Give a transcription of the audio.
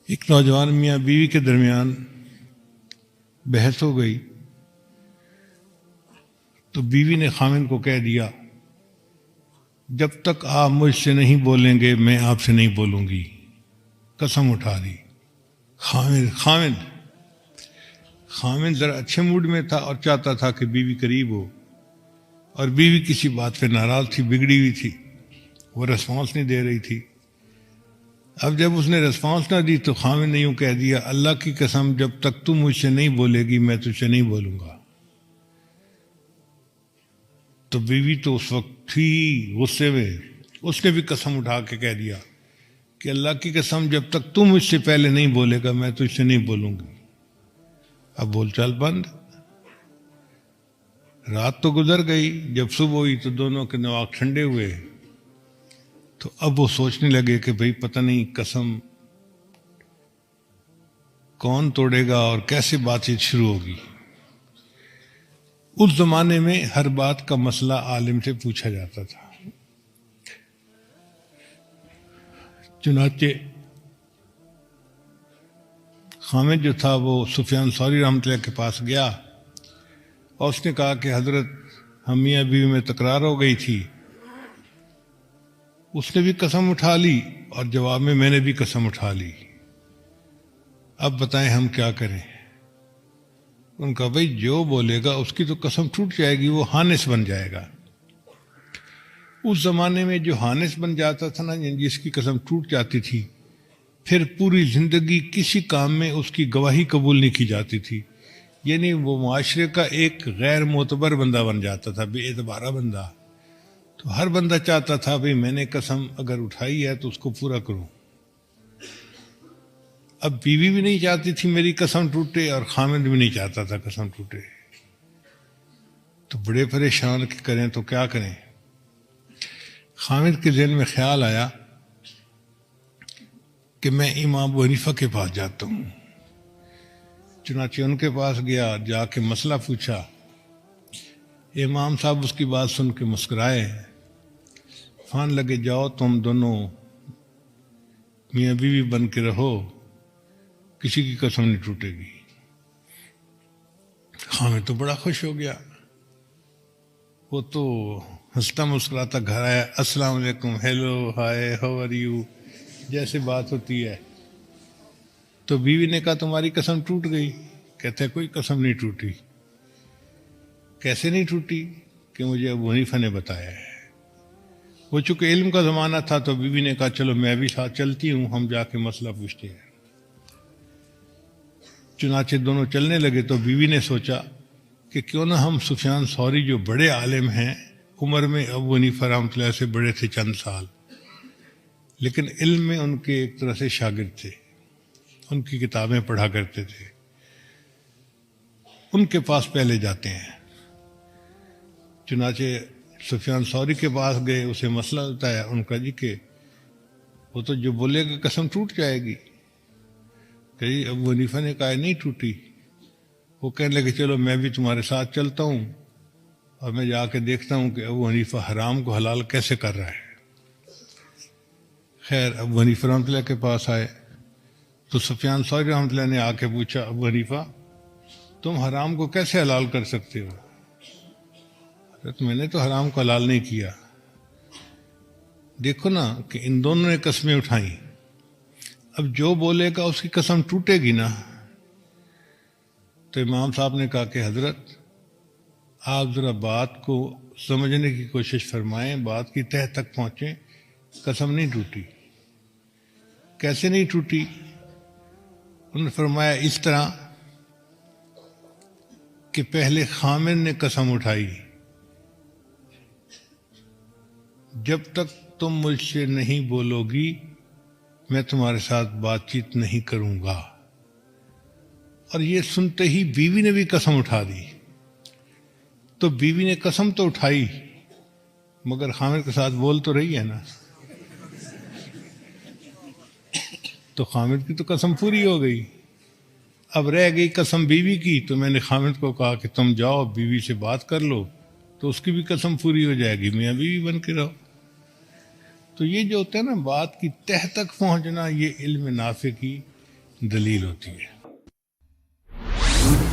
ایک نوجوان میاں بیوی کے درمیان بحث ہو گئی تو بیوی نے خامن کو کہہ دیا جب تک آپ مجھ سے نہیں بولیں گے میں آپ سے نہیں بولوں گی. قسم اٹھا دی. خامن ذرا اچھے موڈ میں تھا اور چاہتا تھا کہ بیوی قریب ہو، اور بیوی کسی بات پہ ناراض تھی، بگڑی ہوئی تھی، وہ رسپانس نہیں دے رہی تھی. اب جب اس نے رسپانس نہ دی تو خامن نے یوں کہہ دیا اللہ کی قسم جب تک تم مجھ سے نہیں بولے گی میں تجھ سے نہیں بولوں گا. تو بیوی تو اس وقت تھی غصے میں، اس نے بھی قسم اٹھا کے کہہ دیا کہ اللہ کی قسم جب تک تم مجھ سے پہلے نہیں بولے گا میں تجھ سے نہیں بولوں گی. اب بول چال بند. رات تو گزر گئی، جب صبح ہوئی تو دونوں کے نواق ٹھنڈے ہوئے. تو اب وہ سوچنے لگے کہ بھئی پتہ نہیں قسم کون توڑے گا اور کیسے بات چیت شروع ہوگی. اس زمانے میں ہر بات کا مسئلہ عالم سے پوچھا جاتا تھا. چنانچہ خامد جو تھا وہ سفیان ثوری رحمۃ اللہ کے پاس گیا اور اس نے کہا کہ حضرت ہم میاں بیوی میں تکرار ہو گئی تھی. اس نے بھی قسم اٹھا لی اور جواب میں نے بھی قسم اٹھا لی. اب بتائیں ہم کیا کریں؟ ان کا بھائی جو بولے گا اس کی تو قسم ٹوٹ جائے گی، وہ حانس بن جائے گا. اس زمانے میں جو حانس بن جاتا تھا نا، جس کی قسم ٹوٹ جاتی تھی، پھر پوری زندگی کسی کام میں اس کی گواہی قبول نہیں کی جاتی تھی. یعنی وہ معاشرے کا ایک غیر معتبر بندہ بن جاتا تھا، بے اعتبارہ بندہ. تو ہر بندہ چاہتا تھا بھئی میں نے قسم اگر اٹھائی ہے تو اس کو پورا کروں. اب بیوی بھی نہیں چاہتی تھی میری قسم ٹوٹے اور خامد بھی نہیں چاہتا تھا قسم ٹوٹے. تو بڑے پریشان کہ کریں تو کیا کریں. خامد کے ذہن میں خیال آیا کہ میں امام ابو حنیفہ کے پاس جاتا ہوں. چنانچہ ان کے پاس گیا، جا کے مسئلہ پوچھا. امام صاحب اس کی بات سن کے مسکرائے، فان لگے جاؤ تم دونوں میاں بیوی بن کے رہو، کسی کی قسم نہیں ٹوٹے گی. خامد تو بڑا خوش ہو گیا. وہ تو ہنستا مسکراتا گھر آیا، السلام علیکم، hello, hi, how are you, جیسے بات ہوتی ہے. تو بیوی نے کہا تمہاری قسم ٹوٹ گئی؟ کہتے ہیں کوئی قسم نہیں ٹوٹی. کیسے نہیں ٹوٹی؟ کہ مجھے ابو حنیفہ نے بتایا ہے. وہ چونکہ علم کا زمانہ تھا تو بیوی نے کہا چلو میں بھی ساتھ چلتی ہوں، ہم جا کے مسئلہ پوچھتے ہیں. چنانچہ دونوں چلنے لگے تو بیوی نے سوچا کہ کیوں نہ ہم سفیان ثوری جو بڑے عالم ہیں، عمر میں ابو حنیفہ رحمۃ اللہ سے بڑے تھے چند سال، لیکن علم میں ان کے ایک طرح سے شاگرد تھے، ان کی کتابیں پڑھا کرتے تھے، ان کے پاس پہلے جاتے ہیں. چنانچہ سفیان ثوری کے پاس گئے، اسے مسئلہ بتایا. ان کا جی کہ وہ تو جو بولے گا قسم ٹوٹ جائے گی. کہ جی ابو حنیفہ نے کہا نہیں ٹوٹی. وہ کہنے لگے چلو میں بھی تمہارے ساتھ چلتا ہوں اور میں جا کے دیکھتا ہوں کہ ابو حنیفہ حرام کو حلال کیسے کر رہا ہے. خیر ابو حنیفہ رحمۃ اللہ کے پاس آئے تو سفیان ثوری رحمۃ اللہ نے آ کے پوچھا ابو حنیفہ تم حرام کو کیسے حلال کر سکتے ہو؟ حضرت میں نے تو حرام کو حلال نہیں کیا. دیکھو نا کہ ان دونوں نے قسمیں اٹھائیں، اب جو بولے گا اس کی قسم ٹوٹے گی نا. تو امام صاحب نے کہا کہ حضرت آپ ذرا بات کو سمجھنے کی کوشش فرمائیں، بات کی تہہ تک پہنچیں. قسم نہیں ٹوٹی. کیسے نہیں ٹوٹی؟ انہوں نے فرمایا اس طرح کہ پہلے خامد نے قسم اٹھائی جب تک تم مجھ سے نہیں بولو گی میں تمہارے ساتھ بات چیت نہیں کروں گا. اور یہ سنتے ہی بیوی نے بھی قسم اٹھا دی. تو بیوی نے قسم تو اٹھائی مگر خامد کے ساتھ بول تو رہی ہے نا. تو خامد کی تو قسم پوری ہو گئی. اب رہ گئی قسم بیوی کی. تو میں نے خامد کو کہا کہ تم جاؤ بیوی سے بات کر لو تو اس کی بھی قسم پوری ہو جائے گی، میاں بیوی بن کے رہو. تو یہ جو ہوتا ہے نا بات کی تہہ تک پہنچنا، یہ علم نافع کی دلیل ہوتی ہے.